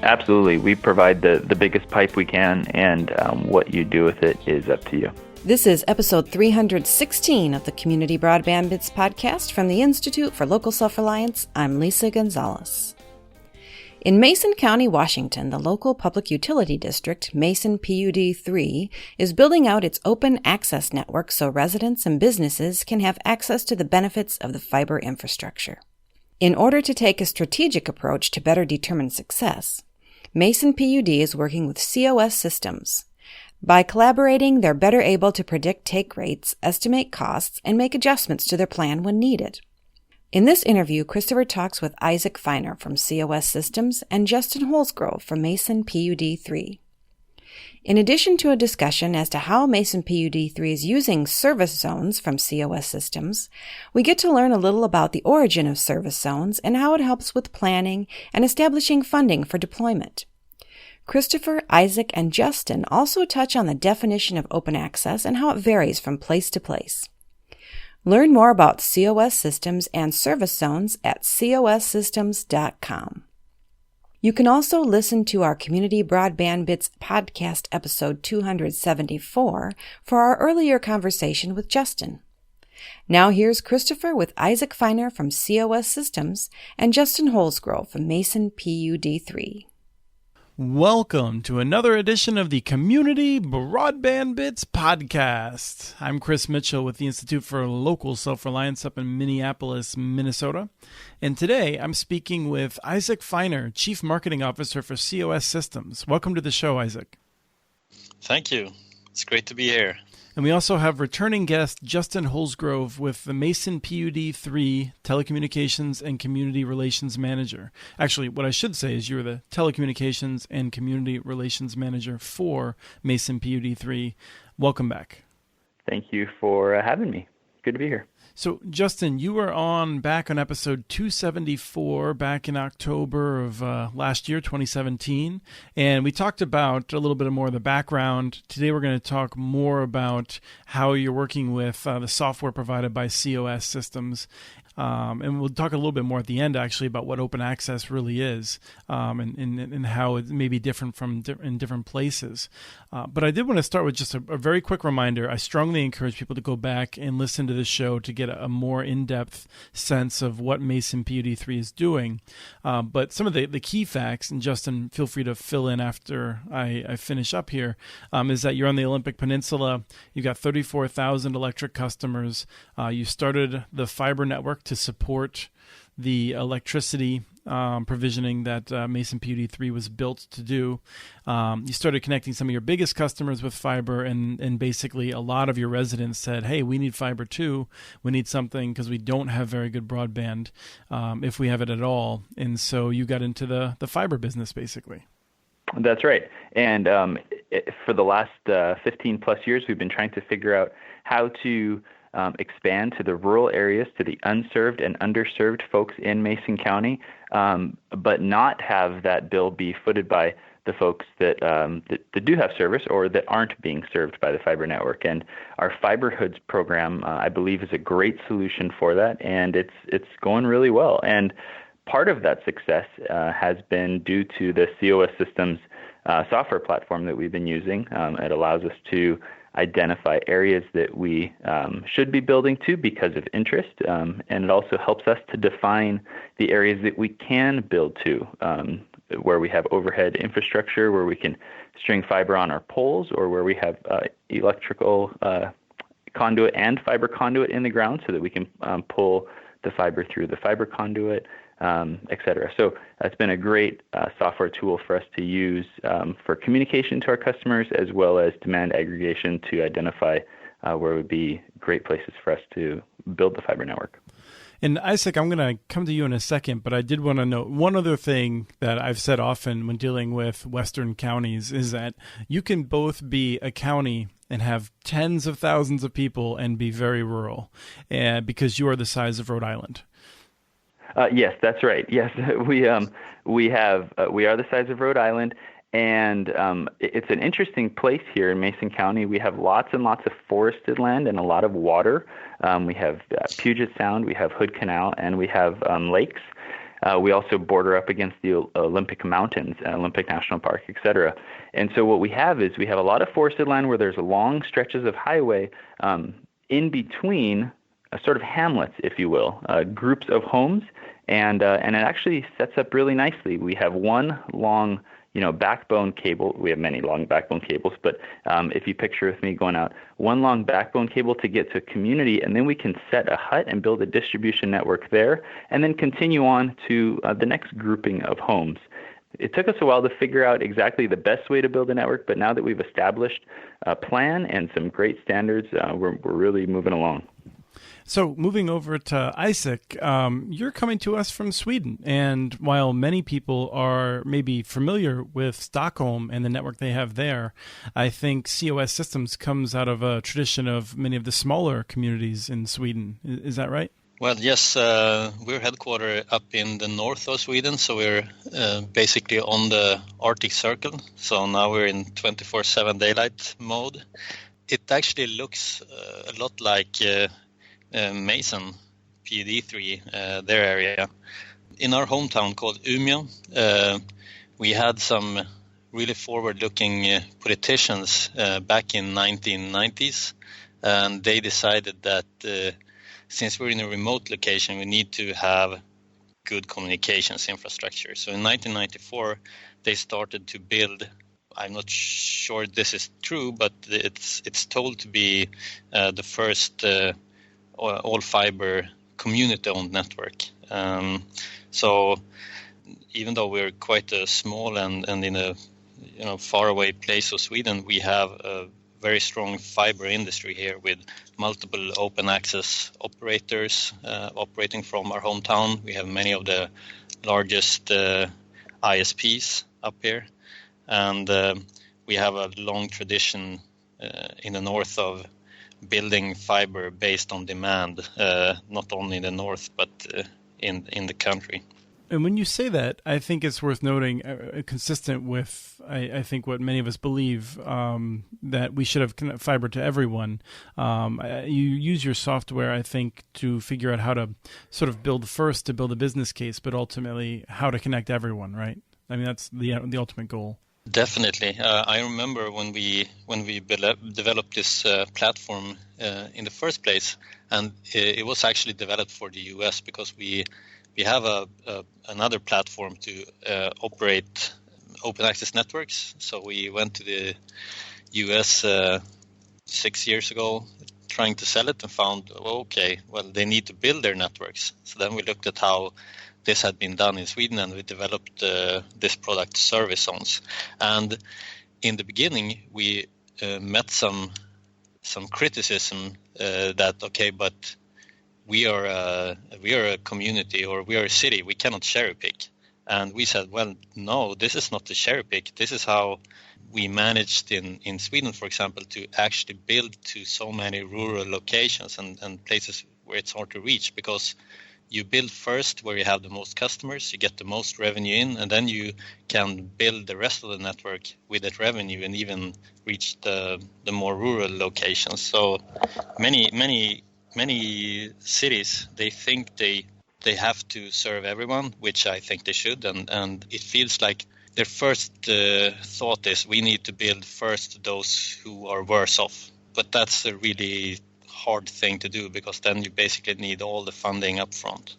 Absolutely. We provide the biggest pipe we can, and what you do with it is up to you. This is episode 316 of the Community Broadband Bits podcast from the Institute for Local Self-Reliance. I'm Lisa Gonzalez. In Mason County, Washington, the local public utility district, Mason PUD 3, is building out its open access network so residents and businesses can have access to the benefits of the fiber infrastructure. In order to take a strategic approach to better determine success, Mason PUD is working with COS Systems. By collaborating, they're better able to predict take rates, estimate costs, and make adjustments to their plan when needed. In this interview, Christopher talks with Isaac Feiner from COS Systems and Justin Holsgrove from Mason PUD 3. In addition to a discussion as to how Mason PUD 3 is using service zones from COS Systems, we get to learn a little about the origin of service zones and how it helps with planning and establishing funding for deployment. Christopher, Isaac, and Justin also touch on the definition of open access and how it varies from place to place. Learn more about COS Systems and service zones at cossystems.com. You can also listen to our Community Broadband Bits podcast episode 274 for our earlier conversation with Justin. Now here's Christopher with Isaac Feiner from COS Systems and Justin Holsgrove from Mason PUD 3. Welcome to another edition of the Community Broadband Bits podcast. I'm Chris Mitchell with the Institute for Local Self-Reliance up in Minneapolis, Minnesota. And today I'm speaking with Isaac Feiner, Chief Marketing Officer for COS Systems. Welcome to the show, Isaac. Thank you. It's great to be here. And we also have returning guest Justin Holsgrove with the Mason PUD 3 Telecommunications and Community Relations Manager. Actually, what I should say is you're the Telecommunications and Community Relations Manager for Mason PUD 3. Welcome back. Thank you for having me. Good to be here. So, Justin, you were back on episode 274 back in October of last year, 2017, and we talked about a little bit more of the background. Today we're going to talk more about how you're working with the software provided by COS Systems. And we'll talk a little bit more at the end, actually, about what open access really is and how it may be different in different places. But I did want to start with just a very quick reminder. I strongly encourage people to go back and listen to this show to get a more in-depth sense of what Mason PUD 3 is doing. But some of the key facts, and Justin, feel free to fill in after I finish up here, is that you're on the Olympic Peninsula. You've got 34,000 electric customers. You started the fiber network to support the electricity provisioning that Mason PUD 3 was built to do. You started connecting some of your biggest customers with fiber, and basically a lot of your residents said, hey, we need fiber too. We need something because we don't have very good broadband if we have it at all. And so you got into the fiber business, basically. That's right. And for the last 15 plus years, we've been trying to figure out how to expand to the rural areas, to the unserved and underserved folks in Mason County, but not have that bill be footed by the folks that do have service or that aren't being served by the fiber network. And our Fiberhoods program, I believe, is a great solution for that, and it's going really well. And part of that success has been due to the COS Systems software platform that we've been using. It allows us to identify areas that we should be building to because of interest, and it also helps us to define the areas that we can build to, where we have overhead infrastructure, where we can string fiber on our poles, or where we have electrical conduit and fiber conduit in the ground so that we can pull the fiber through the fiber conduit, et cetera. So it's been a great software tool for us to use for communication to our customers, as well as demand aggregation to identify where would be great places for us to build the fiber network. And Isaac, I'm going to come to you in a second, but I did want to note one other thing that I've said often when dealing with Western counties is that you can both be a county and have tens of thousands of people and be very rural because you are the size of Rhode Island. Yes, that's right. Yes, we are the size of Rhode Island, and it's an interesting place here in Mason County. We have lots and lots of forested land and a lot of water. We have Puget Sound, we have Hood Canal, and we have lakes. We also border up against the Olympic Mountains, Olympic National Park, etc. And so what we have is we have a lot of forested land where there's long stretches of highway in between sort of hamlets, if you will, groups of homes, and it actually sets up really nicely. We have one long backbone cable. We have many long backbone cables, but if you picture with me going out, one long backbone cable to get to a community, and then we can set a hut and build a distribution network there, and then continue on to the next grouping of homes. It took us a while to figure out exactly the best way to build a network, but now that we've established a plan and some great standards, we're really moving along. So moving over to Isaac, you're coming to us from Sweden. And while many people are maybe familiar with Stockholm and the network they have there, I think COS Systems comes out of a tradition of many of the smaller communities in Sweden. Is that right? Well, yes, we're headquartered up in the north of Sweden, so we're basically on the Arctic Circle. So now we're in 24/7 daylight mode. It actually looks a lot like Mason, PUD3, their area. In our hometown called Umeå, we had some really forward-looking politicians back in 1990s, and they decided that since we're in a remote location, we need to have good communications infrastructure. So in 1994, they started to build. I'm not sure this is true, but it's told to be the first all fiber community-owned network. So even though we're quite a small and in a faraway place of Sweden, we have a very strong fiber industry here with multiple open access operators operating from our hometown. We have many of the largest ISPs up here, and we have a long tradition in the north of building fiber based on demand, not only in the north, but in the country. And when you say that, I think it's worth noting, consistent with, I think, what many of us believe, that we should have fiber to everyone. You use your software, I think, to figure out how to sort of build first to build a business case, but ultimately how to connect everyone, right? I mean, that's the ultimate goal. Definitely. I remember when we developed this platform in the first place, and it was actually developed for the US because we have another platform to operate open access networks. So we went to the US 6 years ago trying to sell it and found, they need to build their networks. So then we looked at how this had been done in Sweden, and we developed this product, service zones. And in the beginning, we met some criticism that but we are a community, or we are a city. We cannot cherry pick. And we said, well, no, this is not the cherry pick. This is how we managed in Sweden, for example, to actually build to so many rural locations and places where it's hard to reach, because you build first where you have the most customers, you get the most revenue in, and then you can build the rest of the network with that revenue and even reach the more rural locations. So many cities, they think they have to serve everyone, which I think they should, and it feels like their first thought is we need to build first those who are worse off. But that's a really hard thing to do, because then you basically need all the funding up front.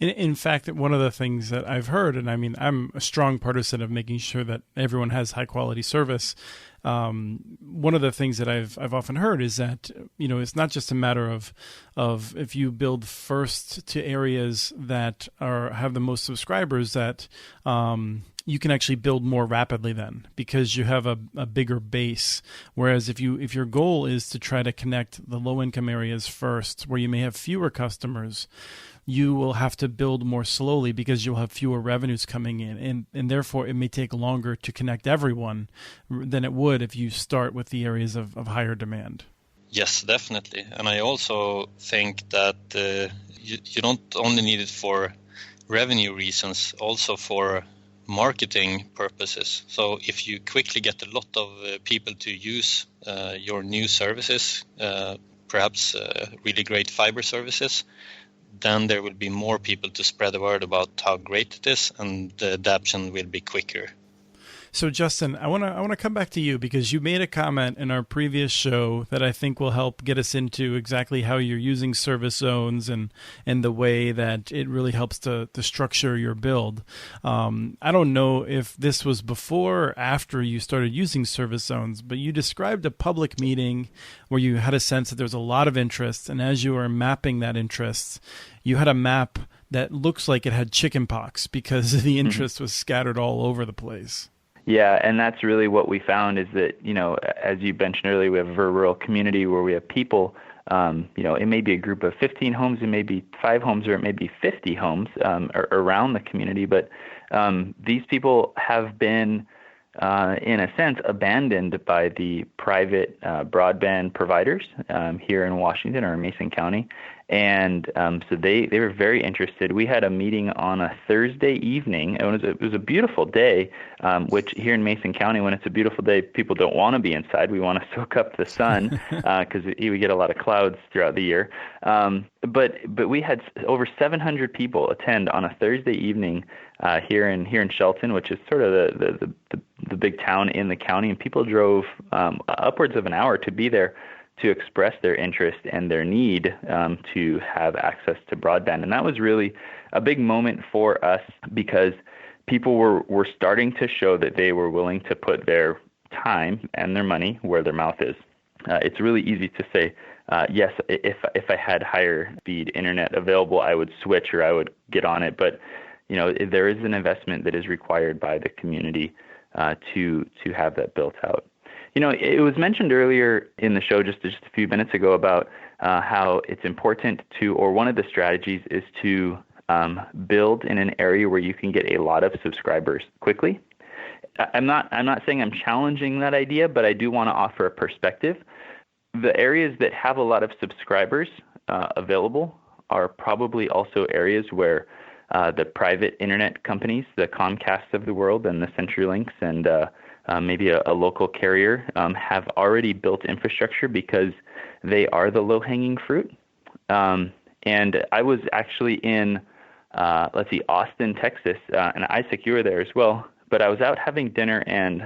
In fact, one of the things that I've heard, and I mean, I'm a strong partisan of making sure that everyone has high quality service. One of the things that I've often heard is that, it's not just a matter of if you build first to areas that have the most subscribers, that you can actually build more rapidly then, because you have a bigger base. Whereas if your goal is to try to connect the low income areas first, where you may have fewer customers, you will have to build more slowly because you'll have fewer revenues coming in. And therefore, it may take longer to connect everyone than it would if you start with the areas of higher demand. Yes, definitely. And I also think that you don't only need it for revenue reasons, also for marketing purposes. So if you quickly get a lot of people to use your new services, perhaps really great fiber services, then there will be more people to spread the word about how great it is, and the adoption will be quicker. So Justin, I want to come back to you because you made a comment in our previous show that I think will help get us into exactly how you're using service zones and the way that it really helps to structure your build. I don't know if this was before or after you started using service zones, but you described a public meeting where you had a sense that there's a lot of interest, and as you were mapping that interest, you had a map that looks like it had chickenpox because the interest was scattered all over the place. Yeah, and that's really what we found is that, as you mentioned earlier, we have a very rural community where we have people, it may be a group of 15 homes, it may be 5 homes, or it may be 50 homes around the community. But these people have been, in a sense, abandoned by the private broadband providers here in Washington or in Mason County. And so they were very interested. We had a meeting on a Thursday evening. It was a beautiful day, which here in Mason County, when it's a beautiful day, people don't want to be inside. We want to soak up the sun because we get a lot of clouds throughout the year. But we had over 700 people attend on a Thursday evening here in Shelton, which is sort of the big town in the county, and people drove upwards of an hour to be there to express their interest and their need to have access to broadband. And that was really a big moment for us because people were starting to show that they were willing to put their time and their money where their mouth is. It's really easy to say, yes, if I had higher speed internet available, I would switch or I would get on it. But there is an investment that is required by the community to have that built out. It was mentioned earlier in the show just a few minutes ago about how it's important or one of the strategies is to build in an area where you can get a lot of subscribers quickly. I'm not saying I'm challenging that idea, but I do want to offer a perspective. The areas that have a lot of subscribers available are probably also areas where the private internet companies, the Comcasts of the world and the CenturyLinks and maybe a local carrier have already built infrastructure because they are the low-hanging fruit. And I was actually in, Austin, Texas, and Isaac, you were there as well. But I was out having dinner, and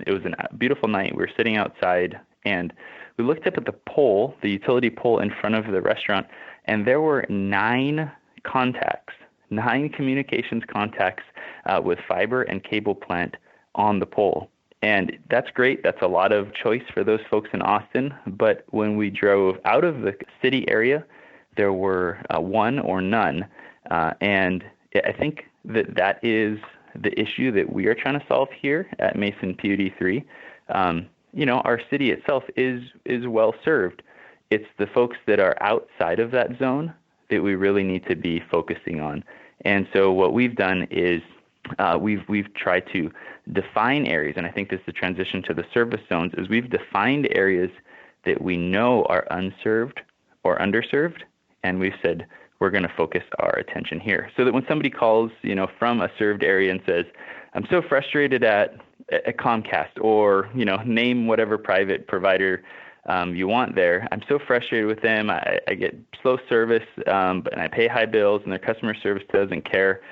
it was a beautiful night. We were sitting outside, and we looked up at the pole, the utility pole in front of the restaurant, and there were 9 communications contacts with fiber and cable plant on the pole. And that's great. That's a lot of choice for those folks in Austin. But when we drove out of the city area, there were 1 or none. And I think that is the issue that we are trying to solve here at Mason PUD 3. Our city itself is well served. It's the folks that are outside of that zone that we really need to be focusing on. And so what we've done is we've tried to define areas, and I think this is the transition to the service zones, is we've defined areas that we know are unserved or underserved, and we've said we're going to focus our attention here. So that when somebody calls, from a served area and says, I'm so frustrated at Comcast, or, name whatever private provider you want there. I'm so frustrated with them. I get slow service, and I pay high bills, and their customer service doesn't care.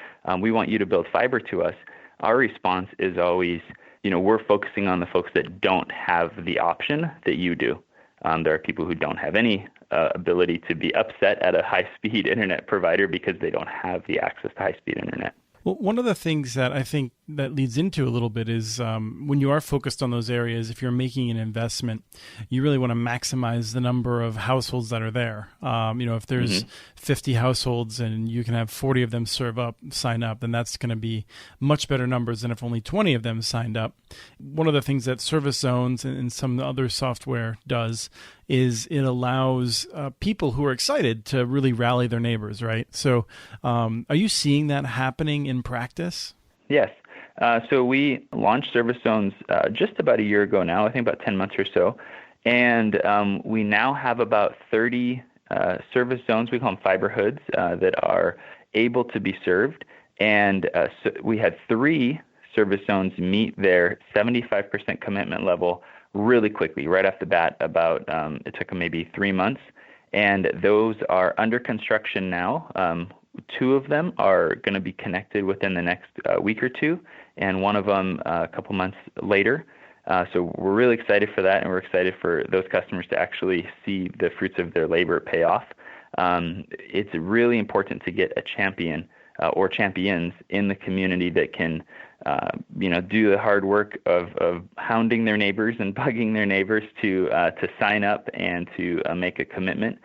We want you to build fiber to us. Our response is always, we're focusing on the folks that don't have the option that you do. There are people who don't have any ability to be upset at a high-speed internet provider because they don't have the access to high-speed internet. Well, one of the things that I think that leads into a little bit is when you are focused on those areas, if you're making an investment, you really want to maximize the number of households that are there. If there's 50 households and you can have 40 of them sign up, then that's going to be much better numbers than if only 20 of them signed up. One of the things that Service Zones and some other software does is it allows people who are excited to really rally their neighbors, right? So are you seeing that happening in practice? Yes. So we launched Service Zones just about a year ago now, I think about 10 months or so. And we now have about 30 service zones, we call them fiber hoods, that are able to be served. And so we had 3 service zones meet their 75% commitment level really quickly, right off the bat. It took them maybe 3 months. and those are under construction now. 2 of them are going to be connected within the next week or 2, and one of them a couple months later. So we're really excited for that, and we're excited for those customers to actually see the fruits of their labor pay off. It's really important to get a champion or champions in the community that can do the hard work of hounding their neighbors and bugging their neighbors to sign up and to make a commitment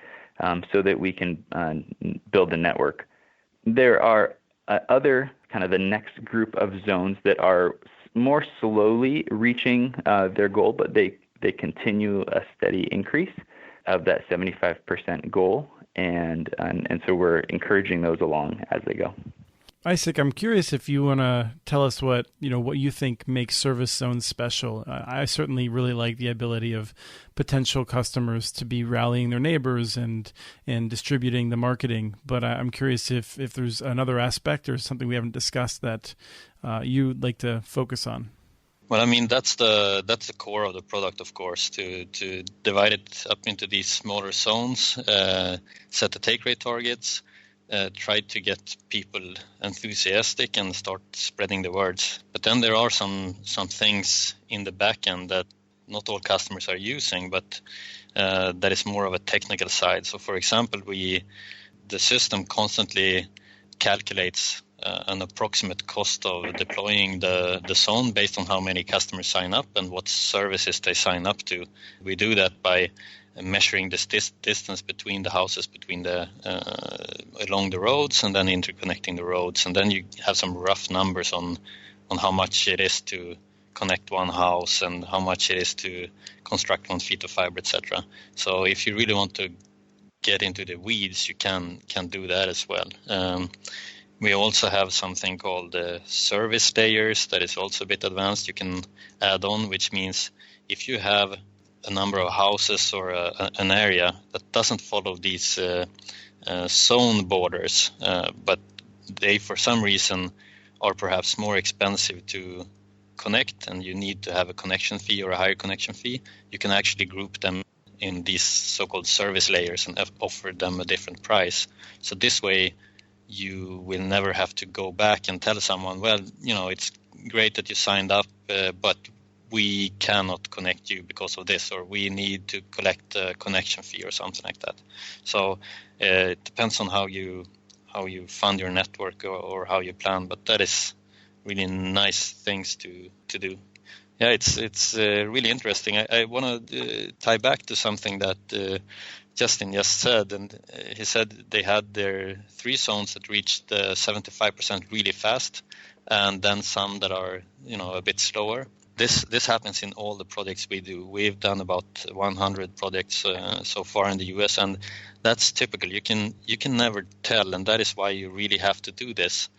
so that we can build a network. There are other kind of the next group of zones that are more slowly reaching their goal, but they continue a steady increase of that 75% goal, and so we're encouraging those along as they go. Isaac, I'm curious if you want to tell us what you think makes service zones special. I certainly really like the ability of potential customers to be rallying their neighbors and distributing the marketing. But I'm curious if there's another aspect or something we haven't discussed that you'd like to focus on. Well, I mean, that's the core of the product, of course, to divide it up into these smaller zones, set the take rate targets, try to get people enthusiastic and start spreading the words. But then there are some things in the back end that not all customers are using, but that is more of a technical side. So, for example, the system constantly calculates an approximate cost of deploying the zone based on how many customers sign up and what services they sign up to. We do that by measuring the distance between the houses, along the roads, and then interconnecting the roads. And then you have some rough numbers on how much it is to connect one house and how much it is to construct 1 feet of fiber, etc. So if you really want to get into the weeds, you can do that as well. We also have something called service layers that is also a bit advanced. You can add on, which means if you have a number of houses or an area that doesn't follow these zone borders, but they for some reason are perhaps more expensive to connect and you need to have a connection fee or a higher connection fee, you can actually group them in these so-called service layers and offer them a different price. So this way you will never have to go back and tell someone, well, it's great that you signed up, but we cannot connect you because of this, or we need to collect a connection fee or something like that. So it depends on how you fund your network or how you plan, but that is really nice things to do. Yeah, it's really interesting. I want to tie back to something that Justin just said, and he said they had their 3 zones that reached 75% really fast, and then some that are a bit slower. This happens in all the projects we do. We've done about 100 projects so far in the US, and that's typical. You can never tell, and that is why you really have to do this.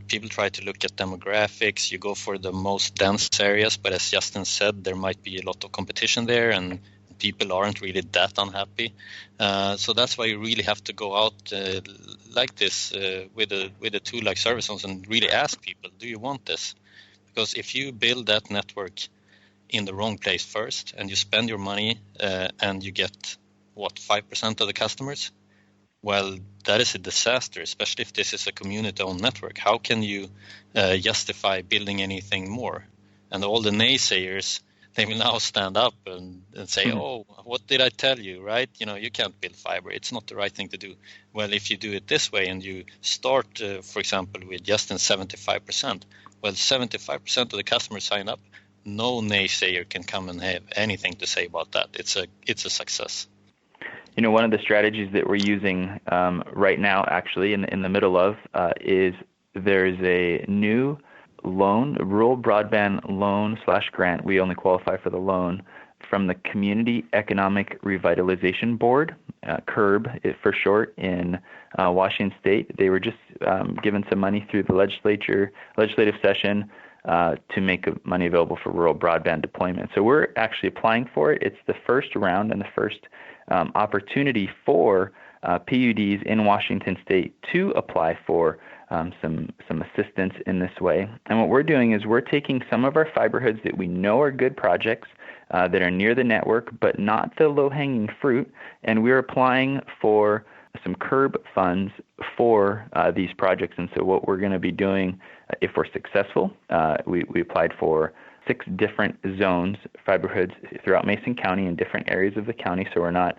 People try to look at demographics. You go for the most dense areas, but as Justin said, there might be a lot of competition there, and people aren't really that unhappy. So that's why you really have to go out like this with a tool like Service Zones and really ask people, do you want this? Because if you build that network in the wrong place first and you spend your money and you get, 5% of the customers? Well, that is a disaster, especially if this is a community-owned network. How can you justify building anything more? And all the naysayers, they will now stand up and say, oh, what did I tell you, right? You can't build fiber. It's not the right thing to do. Well, if you do it this way and you start, for example, with just 75%, well, 75% of the customers sign up. No naysayer can come and have anything to say about that. It's a success. One of the strategies that we're using right now, actually, in the middle of, is there's a new loan, rural broadband loan / grant. We only qualify for the loan from the Community Economic Revitalization Board, CURB for short, in Washington State. They were just given some money through the legislative session to make money available for rural broadband deployment. So we're actually applying for it. It's the first round and the first opportunity for PUDs in Washington State to apply for some assistance in this way. And what we're doing is we're taking some of our fiber hoods that we know are good projects that are near the network, but not the low-hanging fruit. And we're applying for some curb funds for these projects. And so what we're going to be doing, if we're successful, we applied for 6 different zones, fiber hoods throughout Mason County in different areas of the county. So we're not,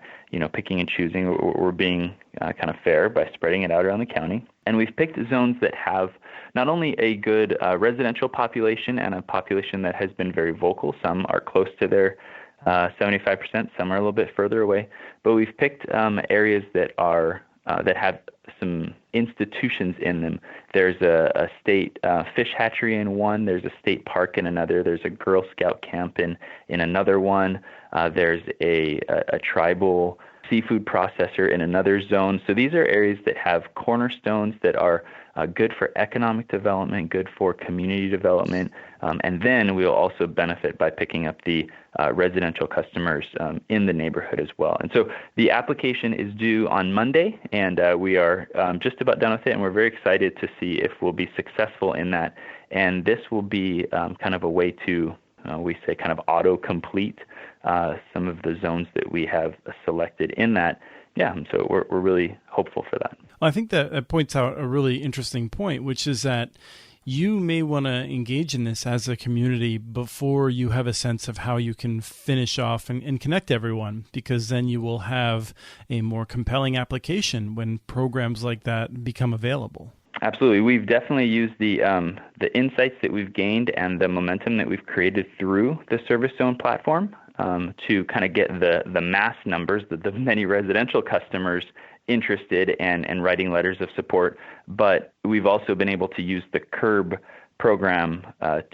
picking and choosing. We're being kind of fair by spreading it out around the county. And we've picked zones that have not only a good residential population and a population that has been very vocal. Some are close to their 75%. Some are a little bit further away. But we've picked areas that are that have some institutions in them. There's a state fish hatchery in one. There's a state park in another. There's a Girl Scout camp in another one. There's a tribal seafood processor in another zone. So these are areas that have cornerstones that are good for economic development, good for community development, and then we'll also benefit by picking up the residential customers in the neighborhood as well. And so the application is due on Monday, and we are just about done with it, and we're very excited to see if we'll be successful in that. And this will be kind of a way to, we say, kind of auto-complete some of the zones that we have selected in that. Yeah, and so we're really hopeful for that. Well, I think that points out a really interesting point, which is that you may want to engage in this as a community before you have a sense of how you can finish off and connect everyone, because then you will have a more compelling application when programs like that become available. Absolutely. We've definitely used the insights that we've gained and the momentum that we've created through the Service Zone platform to kind of get the mass numbers, the many residential customers interested and writing letters of support. But we've also been able to use the CURB program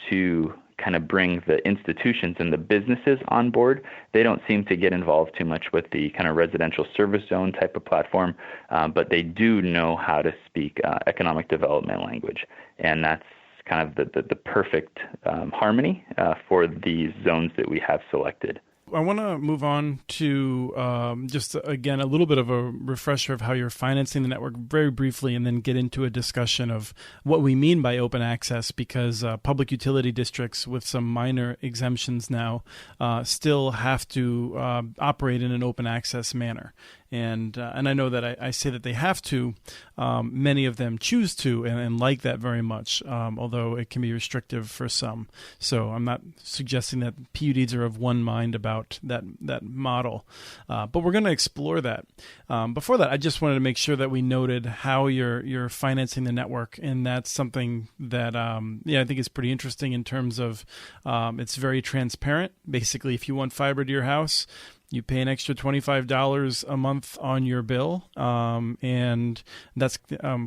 to kind of bring the institutions and the businesses on board. They don't seem to get involved too much with the kind of residential service zone type of platform, but they do know how to speak economic development language. And that's kind of the perfect harmony for these zones that we have selected. I want to move on to just, again, a little bit of a refresher of how you're financing the network very briefly, and then get into a discussion of what we mean by open access, because public utility districts with some minor exemptions now still have to operate in an open access manner. And I know that I say that they have to. Many of them choose to and like that very much, although it can be restrictive for some. So I'm not suggesting that PUDs are of one mind about that model. But we're going to explore that. Before that, I just wanted to make sure that we noted how you're financing the network. And that's something that I think is pretty interesting in terms of it's very transparent. Basically, if you want fiber to your house, you pay an extra $25 a month on your bill, and that's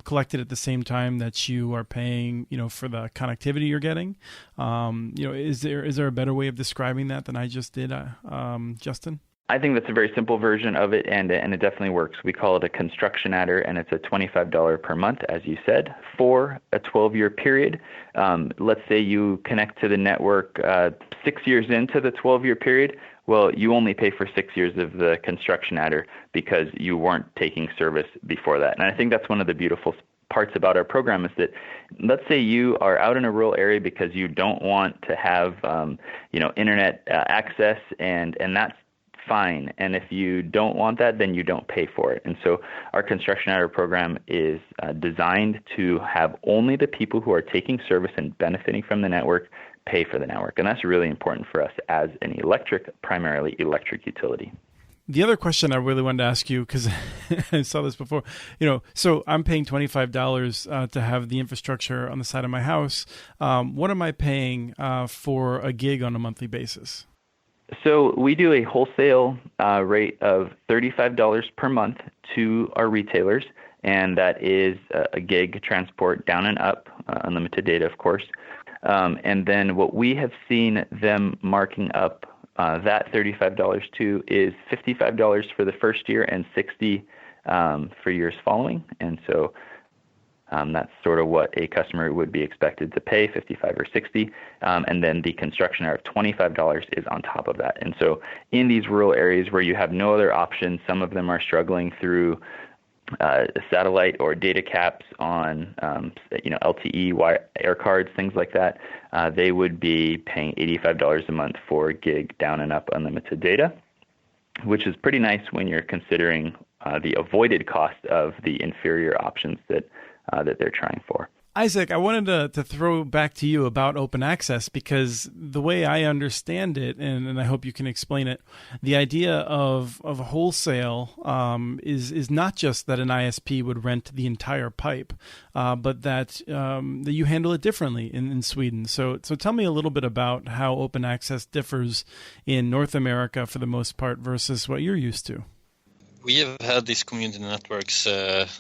collected at the same time that you are paying, for the connectivity you're getting. Is there a better way of describing that than I just did, Justin? I think that's a very simple version of it, and it definitely works. We call it a construction adder, and it's a $25 per month, as you said, for a 12-year period. Let's say you connect to the network 6 years into the 12-year period. Well, you only pay for 6 years of the construction adder because you weren't taking service before that. And I think that's one of the beautiful parts about our program is that, let's say you are out in a rural area because you don't want to have, internet access, and that's fine. And if you don't want that, then you don't pay for it. And so our construction adder program is designed to have only the people who are taking service and benefiting from the network pay for the network. And that's really important for us as an primarily electric utility. The other question I really wanted to ask you, because I saw this before, so I'm paying $25 to have the infrastructure on the side of my house. What am I paying for a gig on a monthly basis? So we do a wholesale rate of $35 per month to our retailers, and that is a gig transport down and up, unlimited data, of course. And then what we have seen them marking up that $35 to is $55 for the first year and $60 for years following. And so that's sort of what a customer would be expected to pay, $55 or $60. And then the construction hour of $25 is on top of that. And so in these rural areas where you have no other option, some of them are struggling through satellite or data caps on LTE air cards, things like that, they would be paying $85 a month for gig down and up unlimited data, which is pretty nice when you're considering the avoided cost of the inferior options that they're trying for. Isaac, I wanted to throw back to you about open access, because the way I understand it, and I hope you can explain it, the idea of wholesale is not just that an ISP would rent the entire pipe, but that you handle it differently in Sweden. So tell me a little bit about how open access differs in North America for the most part versus what you're used to. We have had these community networks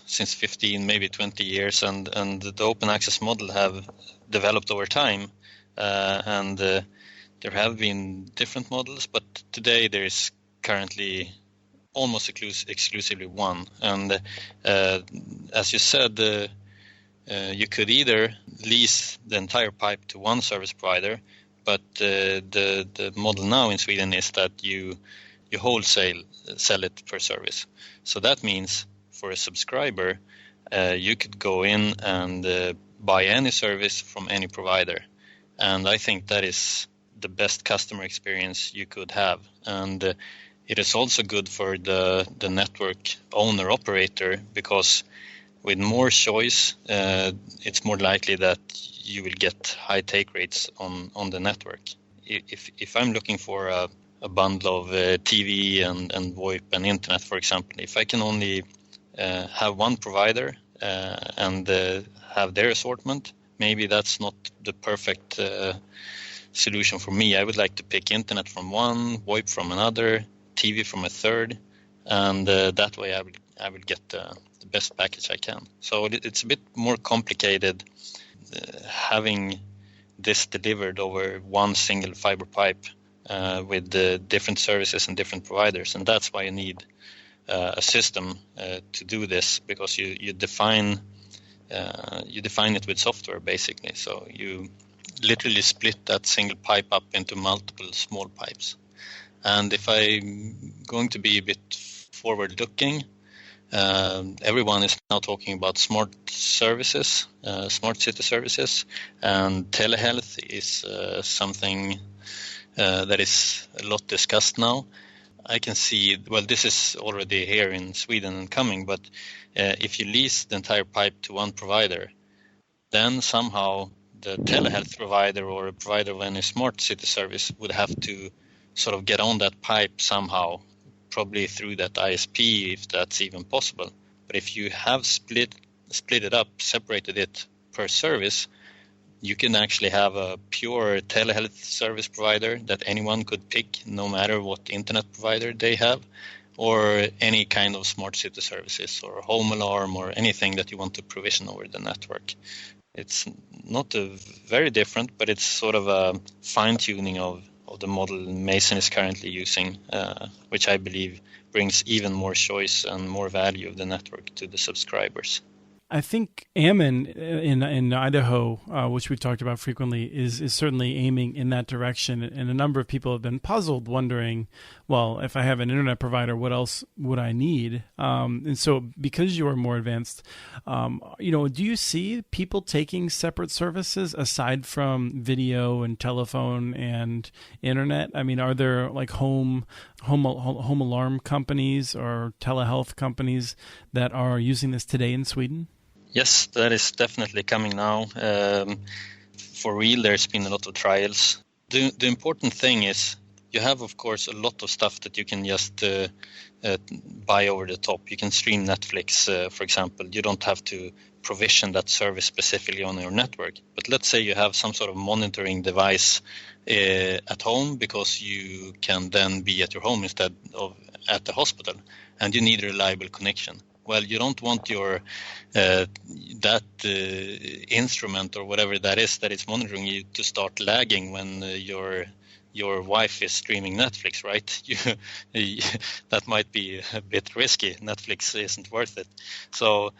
since 15, maybe 20 years, and the open access model have developed over time. And there have been different models, but today there is currently almost exclusively one. And as you said, you could either lease the entire pipe to one service provider, but the model now in Sweden is that you wholesale sell it per service. So that means for a subscriber, you could go in and buy any service from any provider. And I think that is the best customer experience you could have. And it is also good for the network owner operator, because with more choice, it's more likely that you will get high take rates on the network. If I'm looking for a bundle of TV and VoIP and internet, for example, if I can only have one provider and have their assortment, maybe that's not the perfect solution for me. I would like to pick internet from one, VoIP from another, TV from a third, and that way I will get the best package I can. So it's a bit more complicated having this delivered over one single fiber pipe with the different services and different providers, and that's why you need a system to do this, because you define it with software basically. So you literally split that single pipe up into multiple small pipes. And if I'm going to be a bit forward-looking, everyone is now talking about smart services, smart city services, and telehealth is something that is a lot discussed now. I can see, well, this is already here in Sweden and coming, but if you lease the entire pipe to one provider, then somehow the telehealth provider or a provider of any smart city service would have to sort of get on that pipe somehow, probably through that ISP, if that's even possible. But if you have split it up, separated it per service, you can actually have a pure telehealth service provider that anyone could pick, no matter what internet provider they have, or any kind of smart city services or home alarm or anything that you want to provision over the network. It's not very different, but it's sort of a fine-tuning of the model Mason is currently using, which I believe brings even more choice and more value of the network to the subscribers. I think Ammon in Idaho, which we've talked about frequently, is certainly aiming in that direction. And a number of people have been puzzled, wondering, well, if I have an internet provider, what else would I need? And so because you are more advanced, do you see people taking separate services aside from video and telephone and internet? I mean, are there like home alarm companies or telehealth companies that are using this today in Sweden? Yes, that is definitely coming now. For real, there's been a lot of trials. The important thing is you have, of course, a lot of stuff that you can just buy over the top. You can stream Netflix, for example. You don't have to provision that service specifically on your network. But let's say you have some sort of monitoring device at home, because you can then be at your home instead of at the hospital, and you need a reliable connection. Well, you don't want your instrument or whatever that is monitoring you to start lagging when your wife is streaming Netflix, right? That might be a bit risky. Netflix isn't worth it. So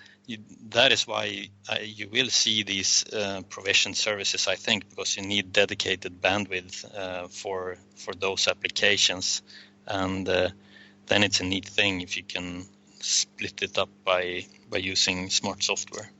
that is why you will see these provision services, I think, because you need dedicated bandwidth for those applications. And then it's a neat thing if you can split it up by using smart software.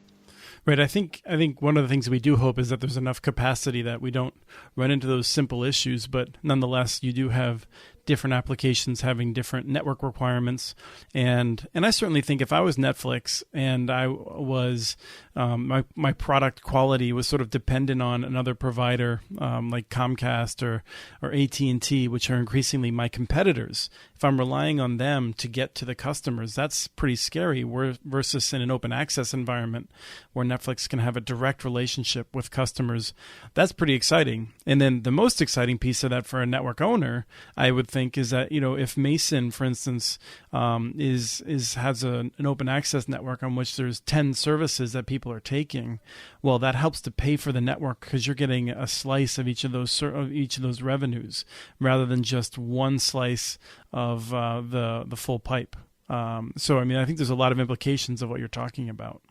Right. I think one of the things we do hope is that there's enough capacity that we don't run into those simple issues, but nonetheless, you do have different applications having different network requirements. And I certainly think if I was Netflix and I was, my product quality was sort of dependent on another provider like Comcast or AT&T, which are increasingly my competitors, if I'm relying on them to get to the customers, that's pretty scary versus in an open access environment where Netflix can have a direct relationship with customers. That's pretty exciting. And then the most exciting piece of that for a network owner, I would think, is that, if Mason, for instance, has an open access network on which there's 10 services that people are taking, well, that helps to pay for the network because you're getting a slice of each of those revenues rather than just one slice of the full pipe. So, I mean, I think there's a lot of implications of what you're talking about.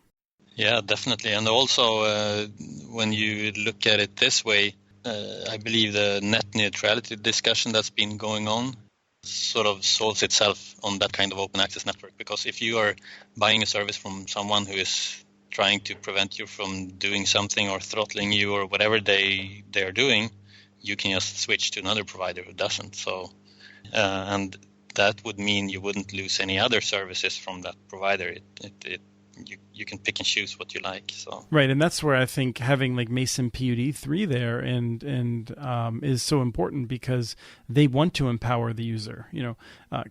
Yeah, definitely. And also, when you look at it this way, I believe the net neutrality discussion that's been going on sort of solves itself on that kind of open access network. Because if you are buying a service from someone who is trying to prevent you from doing something or throttling you or whatever they are doing, you can just switch to another provider who doesn't. So, and that would mean you wouldn't lose any other services from that provider. You can pick and choose what you like. So right, and that's where I think having like Mason PUD 3 there and is so important because they want to empower the user.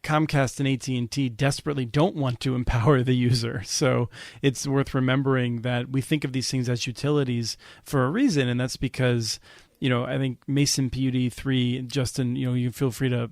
Comcast and AT&T desperately don't want to empower the user. So it's worth remembering that we think of these things as utilities for a reason, and that's because I think Mason PUD 3, Justin, you feel free to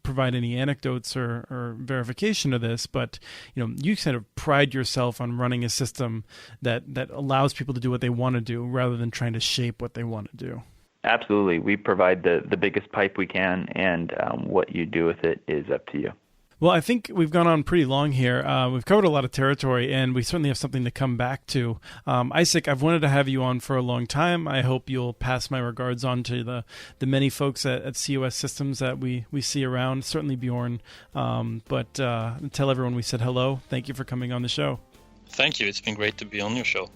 provide any anecdotes or verification of this, but, you kind of pride yourself on running a system that allows people to do what they want to do rather than trying to shape what they want to do. Absolutely. We provide the biggest pipe we can, and what you do with it is up to you. Well, I think we've gone on pretty long here. We've covered a lot of territory, and we certainly have something to come back to. Isaac, I've wanted to have you on for a long time. I hope you'll pass my regards on to the many folks at COS Systems that we see around, certainly Bjorn. But tell everyone we said hello. Thank you for coming on the show. Thank you. It's been great to be on your show.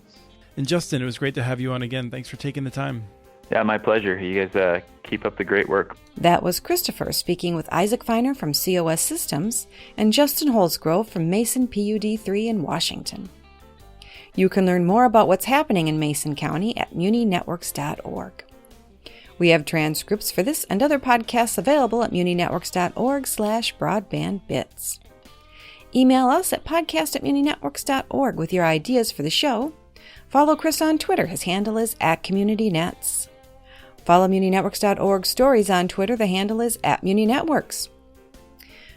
And Justin, it was great to have you on again. Thanks for taking the time. Yeah, my pleasure. You guys keep up the great work. That was Christopher speaking with Isaac Feiner from COS Systems and Justin Holzgrove from Mason PUD 3 in Washington. You can learn more about what's happening in Mason County at muninetworks.org. We have transcripts for this and other podcasts available at muninetworks.org/broadbandbits. Email us at podcast@muninetworks.org with your ideas for the show. Follow Chris on Twitter. His handle is @CommunityNets. Follow muninetworks.org stories on Twitter. The handle is @muninetworks.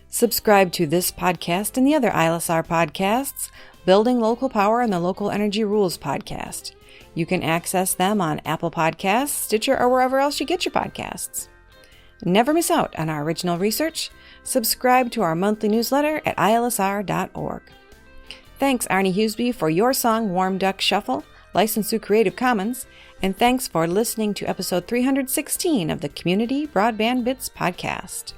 Subscribe to this podcast and the other ILSR podcasts, Building Local Power and the Local Energy Rules podcast. You can access them on Apple Podcasts, Stitcher, or wherever else you get your podcasts. Never miss out on our original research. Subscribe to our monthly newsletter at ilsr.org. Thanks, Arnie Huseby, for your song Warm Duck Shuffle, licensed through Creative Commons, and thanks for listening to episode 316 of the Community Broadband Bits podcast.